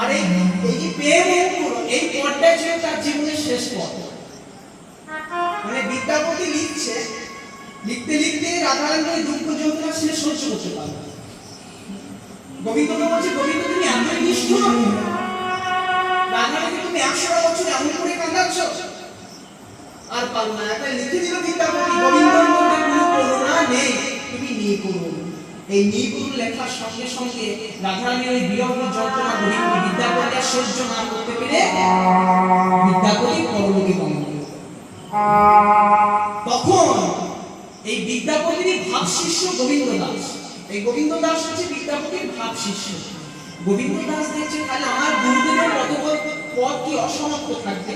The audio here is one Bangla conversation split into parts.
আর এই যে প্রেম অঙ্কুর এই পদটাই ছিল তার জীবনের শেষ পদ। মানে বিদ্যাপতি লিখছে, লিখতে লিখতে রাধারানীর দুঃখ যন্ত্রণা সে সহ্য করতে পারবে। গোবিন্দকে বলছে, গোবিন্দ তুমি এতই নিষ্ঠুর, রাধারানীকে তুমি 100 বছর এমন করে কাঁদাচ্ছ, আর পারো না। একটা লিখে দিল বিদ্যাপতি, গোবিন্দর মধ্যে কোনো করুণা নেই, তুমি নির্গুণ। এই নির্গুণ লেখার সঙ্গে সঙ্গে রাধারানীর ওই বিরহ যন্ত্রণা গোবিন্দ বিদ্যাপতি সহ্য না করতে পেরে বিদ্যাপতি পরলোকে গমন করল। তখন এই বিদ্যাপতির ভাব শিষ্য গোবিন্দ দাস, এই গোবিন্দ দাস হচ্ছে বিদ্যাপতির ভাব শিষ্য। গোবিন্দ দাস দেখছে তাহলে আমার গুরুদেবের পদ কি অসমাপ্ত থাকবে,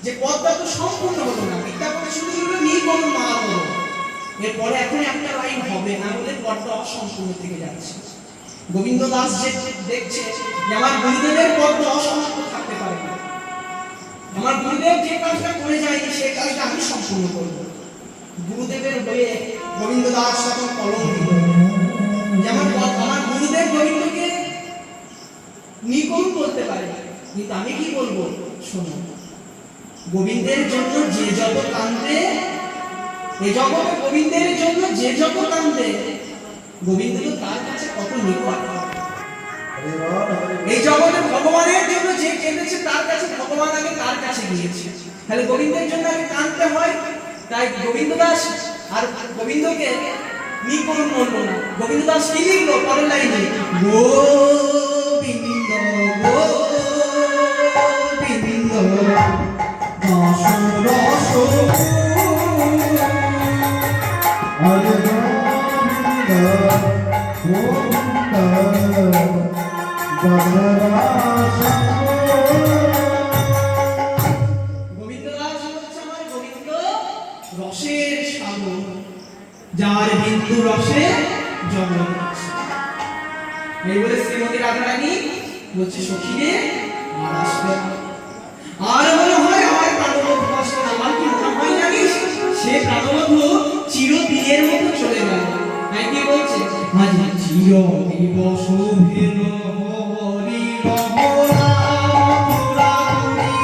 যে পদটা তো সম্পূর্ণ হলো না। বিদ্যাপতি শুধু হলো নির্গম মহাপদ, এরপরে এখন একটা লাইন হবে না বলে পদটা অসম্পূর্ণ থেকে যাচ্ছে। গোবিন্দ দাস যে দেখছে যে আমার গুরুদেবের পদটা অসমাপ্ত থাকতে পারে না, আমার গুরুদেব যে কাজটা করে যায়নি সেই কাজটা আমি সম্পূর্ণ করব। গুরুদেবের বইয়ে গোবিন্দ দাস তখন কলম দিল, যেমন আমার গুরুদেব গোবিন্দকে নির্গুণ বলতে পারে, কিন্তু আমি কি বলবো শোনো, গোবিন্দের জন্য যে যত কান্দে, এই জগতে গোবিন্দের জন্য যে যত কান্দে, গোবিন্দ তো তার কাছে কত নিকট। এই জগতে ভগবানের জন্য যে কেঁদেছে তার কাছে ভগবান আগে তার কাছে গিয়েছে, তাহলে গোবিন্দের জন্য আগে কাঁদতে হয়। তাই গোবিন্দ দাস আর গোবিন্দকে নির্গুণ বললো না। গোবিন্দ দাস কি লিখলো পরের লাইনে, গোবিন্দ গোবিন্দ রস রস হরে গোবিন্দ দাস হচ্ছে আমার গোবিন্দ রসের সাগর, যার বিন্দু রসে জগৎ। এই বলে শ্রীমতী রাধারানী বলছে, সখীরে আর আসবে না। আর মনে হয় আমার প্রাণবন্ধু আসবে না। আমার কি মনে হয় জানিস, সে প্রাণবন্ধু চিরদিনের মতো চলে গেল। তাই কি বলছে, মাঝে চির দিবস ভিন্ন হরি রমনা পুরা করি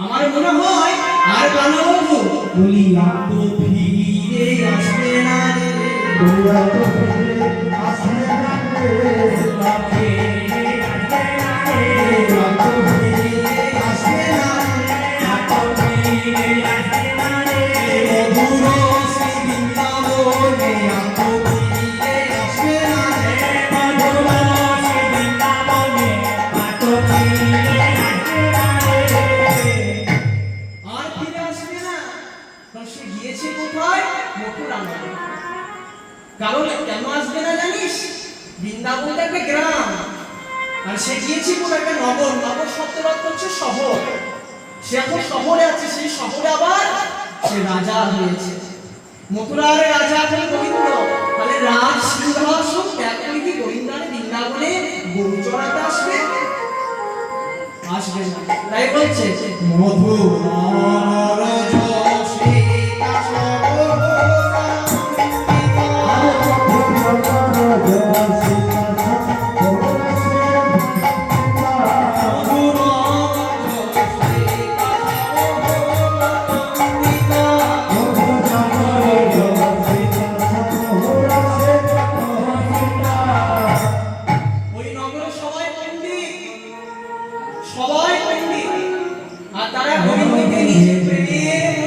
আমার মনে হয় আর প্রাণবন্ধু বলিয়া তো ফিরে আসবে না রে, বলিয়া তো ফিরে আসবে না রে, বলিয়া ফিরে আসবে না রে, মধুর শ্রী বৃন্দাবনে তো ফিরে আসবে না রে, মধুর শ্রী বৃন্দাবনে তো ফিরে আসবে না রে। আর ফিরে আসবে না, কারণ সে গিয়েছে কোথায়, মথুরা। কারণ কেন আসবে না জানিস, বৃন্দাবনটা একটা গ্রাম, আর সে গিয়েছে কোথায়, একটা নগর। নগর শব্দের অর্থ হচ্ছে শহর। সে এখন শহরে আছে, সেই শহরে আবার সে রাজা হয়েছে। মথুরার রাজা এখন গোবিন্দ, তাহলে রাজ সিংহাসন ত্যাগ করে কি গোবিন্দার বৃন্দাবনে গরু চড়াতে আসবে? আসবে না। তাই বলছে মধুর যশে সবাই পণ্ডিত, আর তারা গোবিন্দকে নিজের প্রেমের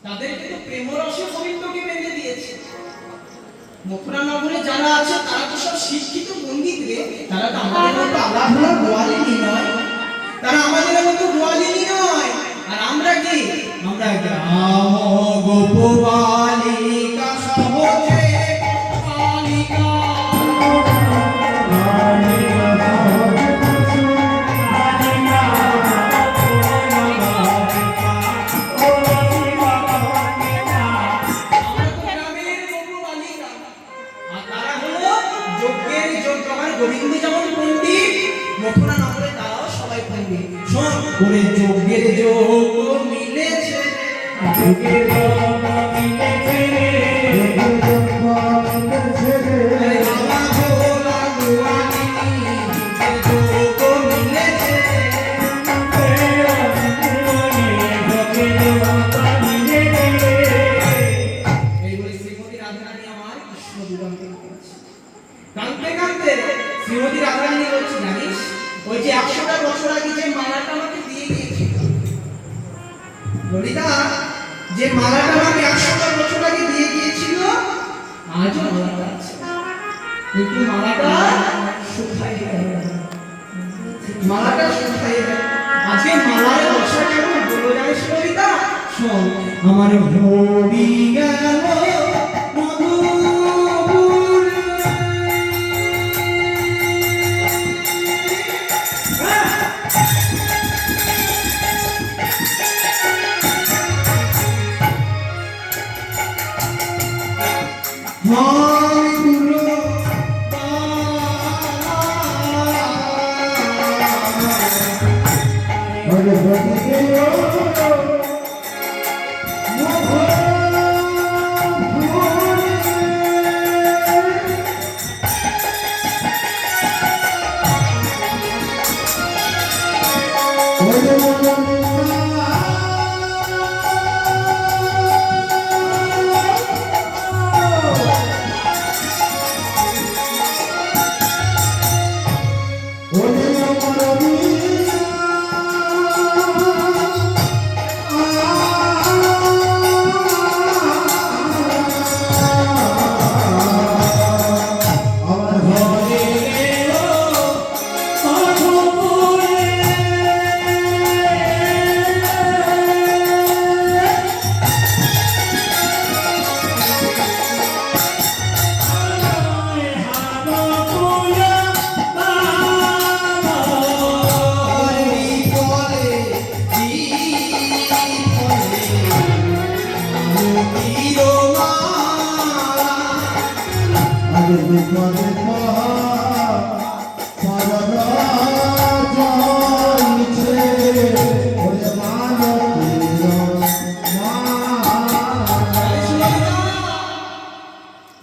তাদেরকে তো প্রেমরসে গোবিন্দকে বেঁধে দিয়েছে। মথুরা নগরে যারা আছে তারা তো সব শিক্ষিত পণ্ডিত রে, তারা তো আমাদের মতো আলাদা গোয়ালিনী নয়, তারা আমাদের মতো গোয়ালিনী নয়। আর আমরা কি? আমরা গ্রাম গোপবালিকা সহজে বালিকা গোবিন্দ যেমন পণ্ডিত, মথুরা নগরে তারাও সবাই পণ্ডিত। শোন করে যোগের যোগ মিলেছে, কাঁদতে কাঁদতে শ্রীমতী রাধারানী বলছে, জানিস ওই যে 100টা বছর আগে যে মালাটা আমাকে দিয়ে গিয়েছিল ললিতা, যে মালাটা আমাকে 100টা বছর আগে দিয়ে গিয়েছিল, আজও মালাটা আছে, কিন্তু মালাটা শুকায় গেল। মালাটা শুকায় গেল। আজকে মালার দশা কেমন বলো জানিস ললিতা? শোন, আমার ভরি গেল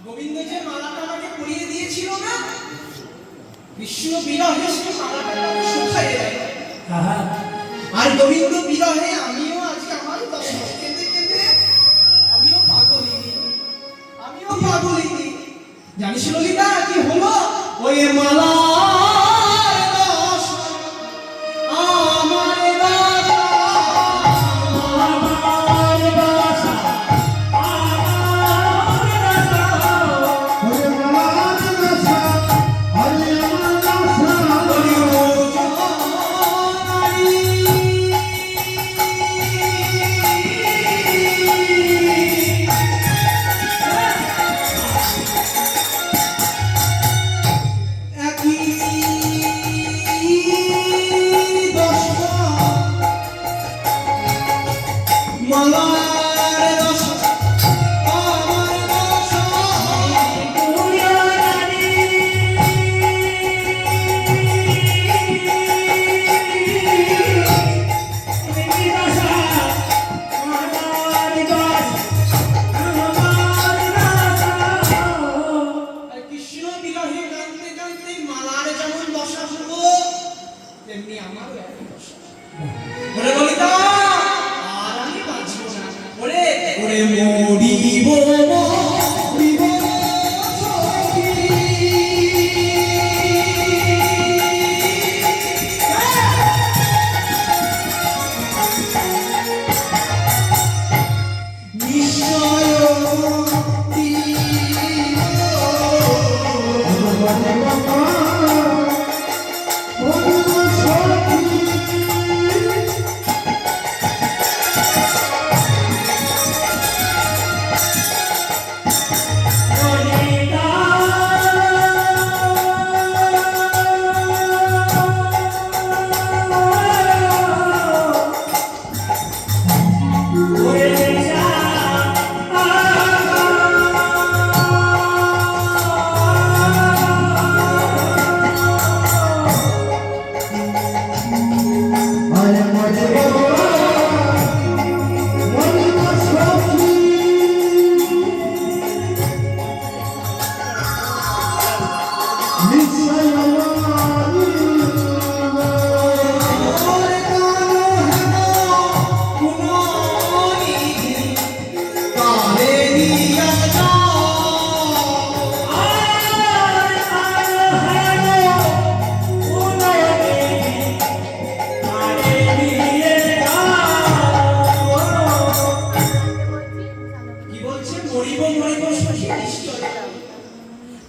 গোবিন্দ যে মালাটা আমাকে পরিয়ে দিয়েছিল না, কৃষ্ণ বিরহে সে মালাটা শুকায় গেল। আর গোবিন্দ বিরহে আমিও আজকে আমার দশা কেঁদে কেঁদে আমিও পাগলিনী, আমিও পাগলিনী। জানিস ললিতা কি হলো? ওই মালা একই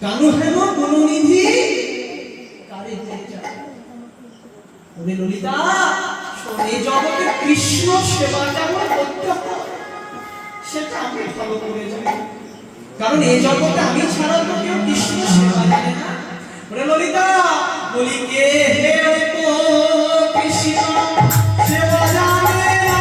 কানু হেন গুণনিধি কারে ললিতা, এই জগতে কৃষ্ণ সেবা যেমন করতে হয় সেটা আমি ভালো করে জানি, কারণ এই জগতে আমি ছাড়া তো কেউ কৃষ্ণ সেবা জানে না। ললিতা বলি কে হে তো কৃষ্ণ সেবা জানে না।